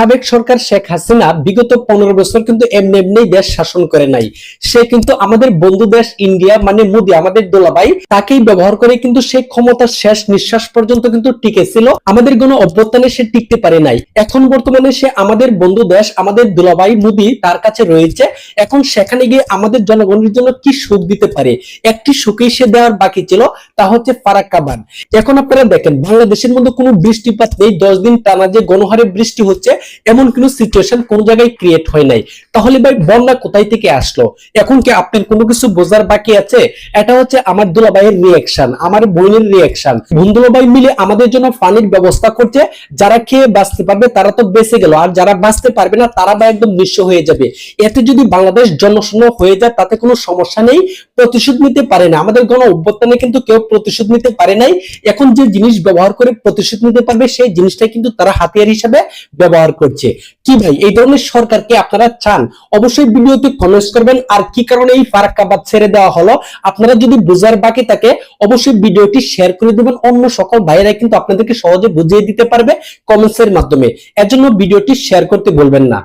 সাবেক সরকার শেখ হাসিনা বিগত 15 বছর কিন্তু এমনি এমনি দেশ শাসন করে নাই। সে কিন্তু আমাদের বন্ধু দেশ ইন্ডিয়া মানে মোদি আমাদের দোলাভাই তাকেই ব্যবহার করে কিন্তু সে ক্ষমতার শেষ নিঃশ্বাস পর্যন্ত কিন্তু টিকে ছিল। আমাদের কোনো অভ্যুত্থানে সে টিকতে পারে নাই। এখন বর্তমানে সে আমাদের বন্ধু দেশ আমাদের দোলাভাই মোদি তার কাছে রয়েছে। এখন সেখানে গিয়ে আমাদের জনগণের জন্য কি সুখ দিতে পারে, একটি সুখই সে দেওয়ার বাকি ছিল, তা হচ্ছে ফারাক্কা বাঁধ। এখন আপনারা দেখেন বাংলাদেশের মধ্যে কোনো বৃষ্টিপাত নেই, 10 দিন টানা যে গণহারে বৃষ্টি হচ্ছে এমন কোনো সিচুয়েশন কোন জায়গায় ক্রিয়েট হয় নাই। তাহলে ভাই বন্যা কোথায় থেকে আসলো? এখন কি আপনার কোনো কিছু বোঝার বাকি আছে? এটা হচ্ছে আমার দুলাভাইয়ের রিয়াকশন, আমার বোনের রিয়াকশন। বোন দুলাভাই মিলে আমাদের জন্য পানির ব্যবস্থা করছে। যারা খেয়ে বাঁচতে পারবে তারা তো বেঁচে গেল, আর যারা বাঁচতে পারবে না তারা ভাই একদম নিঃস্ব হয়ে যাবে। এতে যদি বাংলাদেশ জনশূন্য হয়ে যায় তাতে কোনো সমস্যা নেই, প্রতিশোধ নিতে পারে না। আমাদের গণ অভ্যুত্থানে কিন্তু কেউ প্রতিশোধ নিতে পারে নাই। এখন যে জিনিস ব্যবহার করে প্রতিশোধ নিতে পারবে সেই জিনিসটা কিন্তু তারা হাতিয়ার হিসেবে ব্যবহার করছে। কি ভাই এই ধরনের সরকারকে আপনারা চান? অবশ্যই ভিডিওতে কমেন্টস করবেন। আর কি কারণে এই ফারাক্কা বাঁধ ছেড়ে দেওয়া হলো আপনারা যদি বুঝার বাকি থাকে অবশ্যই ভিডিওটি শেয়ার করে দিবেন, অন্য সকল ভাইয়েরা কিন্তু আপনাদেরকে সহজে বুঝিয়ে দিতে পারবে কমেন্টসের মাধ্যমে। এর জন্য ভিডিওটি শেয়ার করতে ভুলবেন না।